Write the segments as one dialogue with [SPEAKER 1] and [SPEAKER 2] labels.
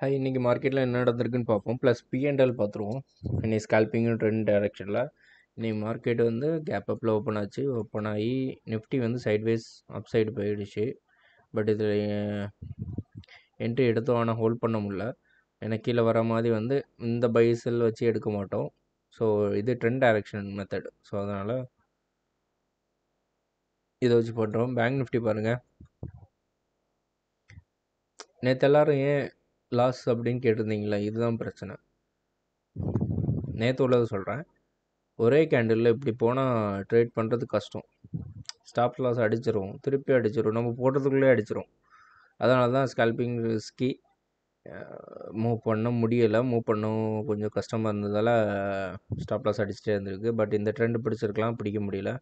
[SPEAKER 1] Hi, இன்னைக்கு மார்க்கெட்டில் என்ன நடந்திருக்குன்னு பார்ப்போம். ப்ளஸ் P&L பார்த்துருவோம். இன்னைக்கு ஸ்கேல்பிங்கும் ட்ரெண்ட் டைரக்ஷனில் இன்னைக்கு மார்க்கெட் வந்து கேப் அப்பில் ஓப்பன் ஆச்சு. ஓப்பன் ஆகி நிஃப்டி வந்து சைட்வேஸ் அப் சைடு போயிடுச்சு. பட் இதில் என்ட்ரி எடுத்தோம், ஆனால் ஹோல்ட் பண்ண முடியல. எனக்கு கீழே வர மாதிரி வந்து இந்த பை செல் வச்சு எடுக்க மாட்டோம். ஸோ இது ட்ரெண்ட் டைரக்ஷன் மெத்தட். ஸோ அதனால் இதை வச்சு பண்ணுறோம். பேங்க் நிஃப்டி பாருங்கள். நேற்று எல்லாரும் ஏன் லாஸ் அப்படின்னு கேட்டிருந்தீங்களா? இதுதான் பிரச்சனை. நேற்று உள்ளது சொல்கிறேன். ஒரே கேண்டிலில் இப்படி போனால் ட்ரேட் பண்ணுறது கஷ்டம். ஸ்டாப் லாஸ் அடிச்சிரும், திருப்பி அடிச்சிரும், நம்ம போடுறதுக்குள்ளே அடிச்சிரும். அதனால தான் ஸ்கேல்பிங் ரிஸ்கி. மூவ் பண்ண முடியலை, மூவ் பண்ணவும் கொஞ்சம் கஷ்டமாக இருந்ததால் ஸ்டாப் லாஸ் அடிச்சுட்டே இருந்திருக்கு. பட் இந்த ட்ரெண்ட் பிடிச்சிருக்கலாம், பிடிக்க முடியல.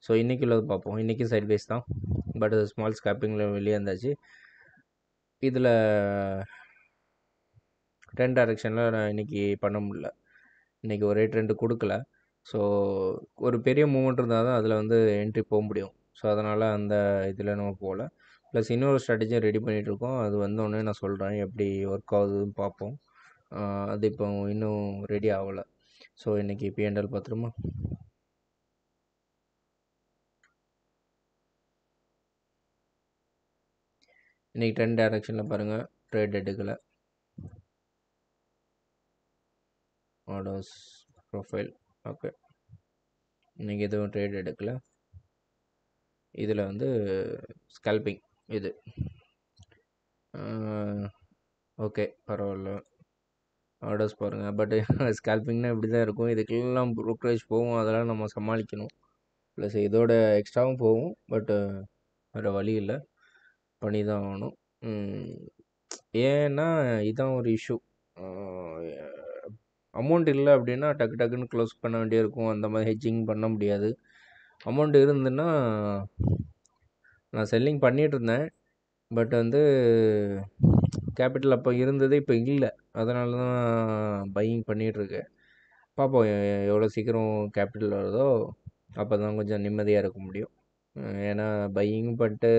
[SPEAKER 1] ஸோ இன்றைக்கி உள்ளது பார்ப்போம். இன்றைக்கி சைட்வேஸ் தான், பட் ஸ்மால் ஸ்கேப்பிங்கில் வெளியே இருந்தாச்சு. இதில் ட்ரெண்ட் டைரக்ஷனில் நான் இன்றைக்கி பண்ண முடியல. இன்றைக்கி ஒரே ட்ரெண்டு கொடுக்கல. ஸோ ஒரு பெரிய மூவ்மெண்ட் இருந்தால் தான் அதில் வந்து என்ட்ரி போக முடியும். ஸோ அதனால் அந்த இதில் நம்ம போகல. ப்ளஸ் இன்னொரு ஸ்ட்ராட்டஜியும் ரெடி பண்ணிகிட்ருக்கோம். அது வந்தோடனே நான் சொல்கிறேன் எப்படி ஒர்க் ஆகுதுன்னு பார்ப்போம். அது இப்போ இன்னும் ரெடி ஆகலை. ஸோ இன்றைக்கி P&L பார்த்துருமா. இன்றைக்கி ட்ரெண்ட் டைரக்ஷனில் பாருங்கள், ட்ரேட் எடுக்கலை. Orders profile okay. இன்றைக்கி எதுவும் ட்ரேட் எடுக்கலை. இதில் வந்து ஸ்கல்பிங் இது ஓகே, பரவாயில்ல. ஆர்டர்ஸ் பாருங்கள். பட் ஸ்கேல்பிங்னா இப்படி தான் இருக்கும். இதுக்கெல்லாம் ப்ரோக்கரேஜ் போகும், அதெல்லாம் நம்ம சமாளிக்கணும். ப்ளஸ் இதோட எக்ஸ்ட்ராவும் போகும். பட் வேறு வழி இல்லை, பண்ணி தான் ஆகணும். ஏன்னா இதுதான் ஒரு இஷ்யூ. அமௌண்ட் இல்லை அப்படின்னா டக்கு டக்குன்னு க்ளோஸ் பண்ண வேண்டியிருக்கும். அந்த மாதிரி ஹெட்ஜிங் பண்ண முடியாது. அமௌண்ட் இருந்துன்னா நான் செல்லிங் பண்ணிகிட்டு இருந்தேன். பட் வந்து கேபிட்டல் அப்போ இருந்தது, இப்போ இல்லை. அதனால தான் பையிங் பண்ணிகிட்ருக்கேன். பார்ப்போம் எவ்வளோ சீக்கிரம் கேபிட்டல் வருதோ அப்போ தான் கொஞ்சம் நிம்மதியாக இருக்க முடியும். ஏன்னா பையிங் பண்ணிட்டு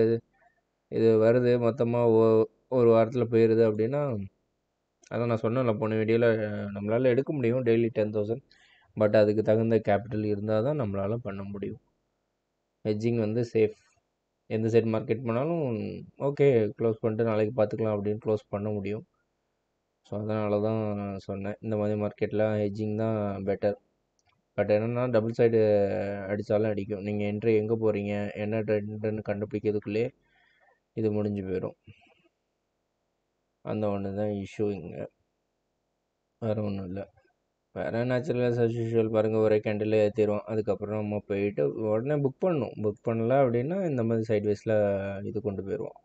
[SPEAKER 1] இது வருது மொத்தமாக ஒரு வாரத்தில் போயிடுது அப்படின்னா, அதான் நான் சொன்னேன்ல போன வீடியோவில், நம்மளால் எடுக்க முடியும் டெய்லி 10,000. பட் அதுக்கு தகுந்த கேபிட்டல் இருந்தால் தான் நம்மளால் பண்ண முடியும். ஹெட்ஜிங் வந்து சேஃப். எந்த சைடு மார்க்கெட் பண்ணாலும் ஓகே, க்ளோஸ் பண்ணிட்டு நாளைக்கு பார்த்துக்கலாம் அப்படின்னு க்ளோஸ் பண்ண முடியும். ஸோ அதனால தான் சொன்னேன், இந்த மாதிரி மார்க்கெட்டில் ஹெட்ஜிங் தான் பெட்டர். பட் என்னென்னா டபுள் சைடு அடித்தாலும் அடிக்கும். நீங்கள் என்ட்ரி எங்கே போகிறீங்க, என்ன ட்ரெண்டுன்னு கண்டுபிடிக்கிறதுக்குள்ளே இது முடிஞ்சு போயிடும். அந்த ஒன்று தான் இஷ்யூ இங்கே, வேறு ஒன்றும் இல்லை. வேறு நேச்சுரல் as usual பாருங்கள், ஒரே கேண்டில் ஏற்றிடுவோம். அதுக்கப்புறம் நம்ம போயிட்டு உடனே புக் பண்ணணும். புக் பண்ணல அப்படின்னா இந்த மாதிரி சைட்வேஸில் இது கொண்டு போயிடுவோம்.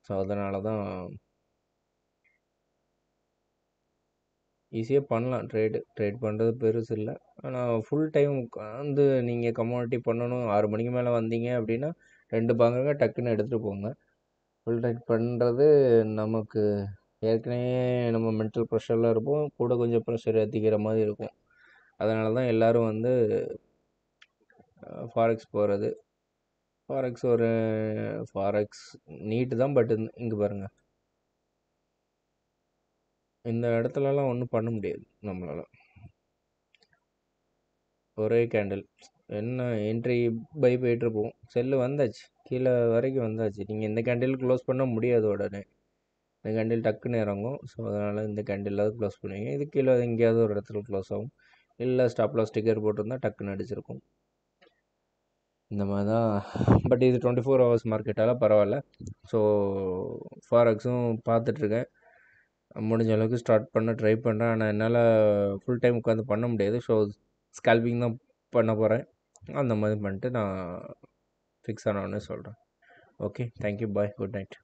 [SPEAKER 1] ஸோ அதனால தான் ஈஸியாக பண்ணலாம். ட்ரேட் பண்ணுறது பெருசு இல்லை. ஆனால் ஃபுல் டைம் உட்காந்து நீங்கள் கமாடிட்டி பண்ணணும். 6 மணிக்கு மேலே வந்தீங்க அப்படின்னா 2 பாங்க டக்குன்னு எடுத்துகிட்டு போங்க. ஃபுல் ட்ரேட் பண்ணுறது நமக்கு ஏற்கனவே நம்ம மென்டல் ப்ரெஷரில் இருப்போம், கூட கொஞ்சம் ப்ரெஷர் ஏற்றிக்கிற மாதிரி இருக்கும். அதனால தான் எல்லோரும் வந்து ஃபாரெக்ஸ் போகிறது. ஃபாரெக்ஸ் நீட்டு தான். பட் இங்கே பாருங்கள், இந்த இடத்துலலாம் ஒன்றும் பண்ண முடியாது நம்மளால். ஒரே கேண்டில் என்ன என்ட்ரி பை போயிட்டுருப்போம். செல்லு வந்தாச்சு, கீழே வரைக்கும் வந்தாச்சு. நீங்கள் இந்த கேண்டில் க்ளோஸ் பண்ண முடியாது உடனே. இந்த கேண்டில் டக்குன்னு இறங்கும். ஸோ அதனால் இந்த கேண்டிலாவது க்ளோஸ் பண்ணுவீங்க. இது கீழே எங்கேயாவது ஒரு இடத்துல க்ளோஸ் ஆகும். இல்லை ஸ்டாப் லாஸ் ஸ்டிக்கர் போட்டிருந்தா டக்குன்னு அடிச்சிருக்கும். இந்த மாதிரி தான். பட் இது 24 ஹவர்ஸ் மார்க்கெட்டால் பரவாயில்ல. ஸோ ஃபாரெக்ஸும் பார்த்துட்ருக்கேன். முடிஞ்ச அளவுக்கு ஸ்டார்ட் பண்ண ட்ரை பண்ணுறேன். ஆனால் என்னால் ஃபுல் டைம் உட்காந்து பண்ண முடியாது. ஸோ ஸ்கேல்பிங் தான் பண்ண போகிறேன். அந்த மாதிரி பண்ணிட்டு நான் ஃபிக்ஸ் ஆனோடனே சொல்கிறேன். ஓகே, தேங்க்யூ, பாய், குட் நைட்.